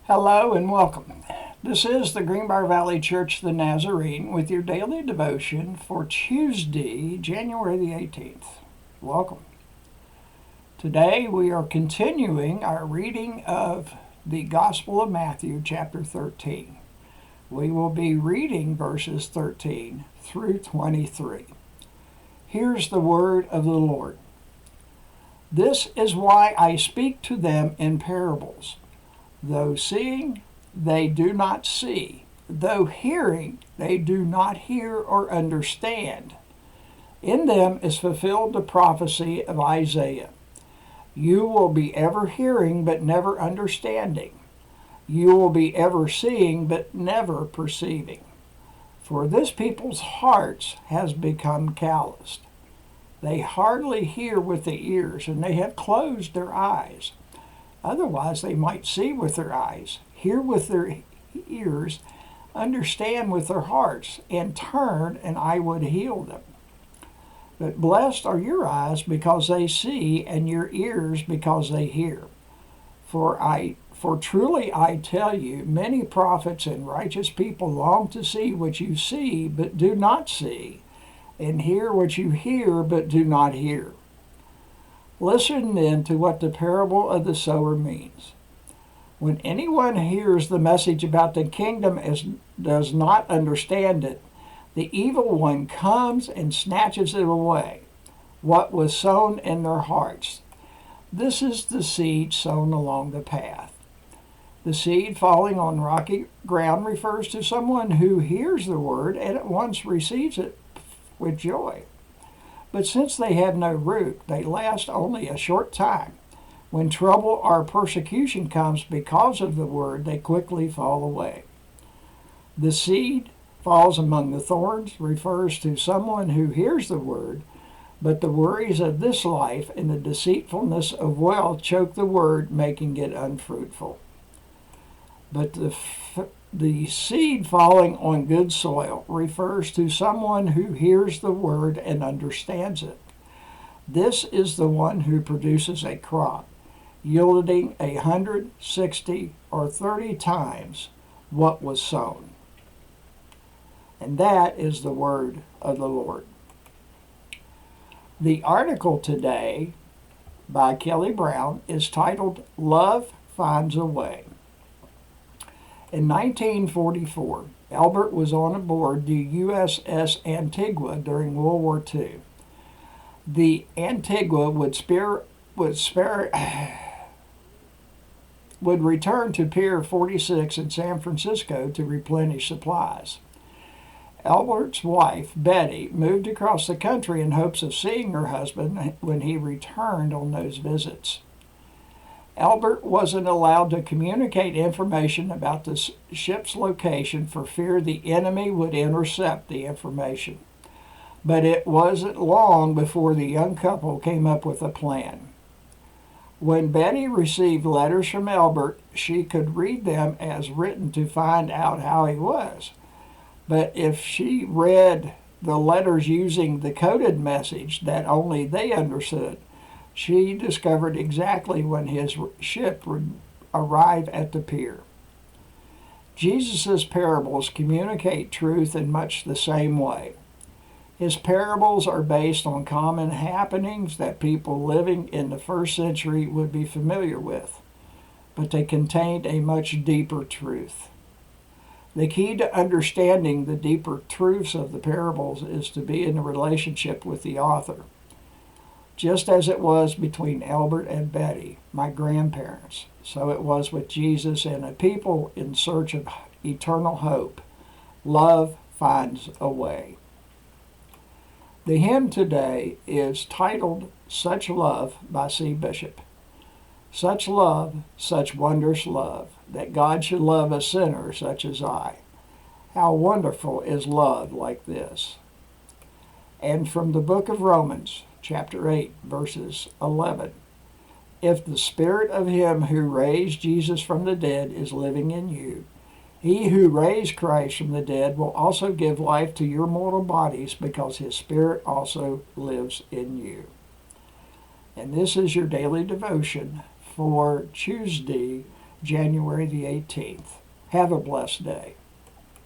Hello and welcome. This is the Greenbrier Valley Church of the Nazarene with your daily devotion for Tuesday, January the 18th. Welcome. Today we are continuing our reading of the Gospel of Matthew, chapter 13. We will be reading verses 13 through 23. Here's the word of the Lord. This is why I speak to them in parables. Though seeing, they do not see. Though hearing, they do not hear or understand. In them is fulfilled the prophecy of Isaiah. You will be ever hearing, but never understanding. You will be ever seeing, but never perceiving. For this people's hearts has become calloused. They hardly hear with the ears, and they have closed their eyes. Otherwise, they might see with their eyes, hear with their ears, understand with their hearts, and turn, and I would heal them. But blessed are your eyes because they see, and your ears because they hear. For truly I tell you, many prophets and righteous people long to see what you see, but do not see, and hear what you hear, but do not hear. Listen then to what the parable of the sower means. When anyone hears the message about the kingdom and does not understand it, the evil one comes and snatches it away, what was sown in their hearts. This is the seed sown along the path. The seed falling on rocky ground refers to someone who hears the word and at once receives it with joy. But since they have no root, they last only a short time. When trouble or persecution comes because of the word, they quickly fall away. The seed falls among the thorns refers to someone who hears the word, but the worries of this life and the deceitfulness of wealth choke the word, making it unfruitful. But the seed falling on good soil refers to someone who hears the word and understands it. This is the one who produces a crop, yielding 100, 60, or 30 times what was sown. And that is the word of the Lord. The article today by Kelly Brown is titled, Love Finds a Way. In 1944, Albert was on board the USS Antigua during World War II. The Antigua would return to Pier 46 in San Francisco to replenish supplies. Albert's wife, Betty, moved across the country in hopes of seeing her husband when he returned on those visits. Albert wasn't allowed to communicate information about the ship's location for fear the enemy would intercept the information. But it wasn't long before the young couple came up with a plan. When Betty received letters from Albert, she could read them as written to find out how he was. But if she read the letters using the coded message that only they understood, she discovered exactly when his ship would arrive at the pier. Jesus' parables communicate truth in much the same way. His parables are based on common happenings that people living in the first century would be familiar with, but they contained a much deeper truth. The key to understanding the deeper truths of the parables is to be in a relationship with the author. Just as it was between Albert and Betty, my grandparents, so it was with Jesus and a people in search of eternal hope. Love finds a way. The hymn today is titled Such Love by C. Bishop. Such love, such wondrous love, that God should love a sinner such as I. How wonderful is love like this. And from the book of Romans, chapter 8, verses 11. If the spirit of him who raised Jesus from the dead is living in you, he who raised Christ from the dead will also give life to your mortal bodies because his spirit also lives in you. And this is your daily devotion for Tuesday, January the 18th. Have a blessed day.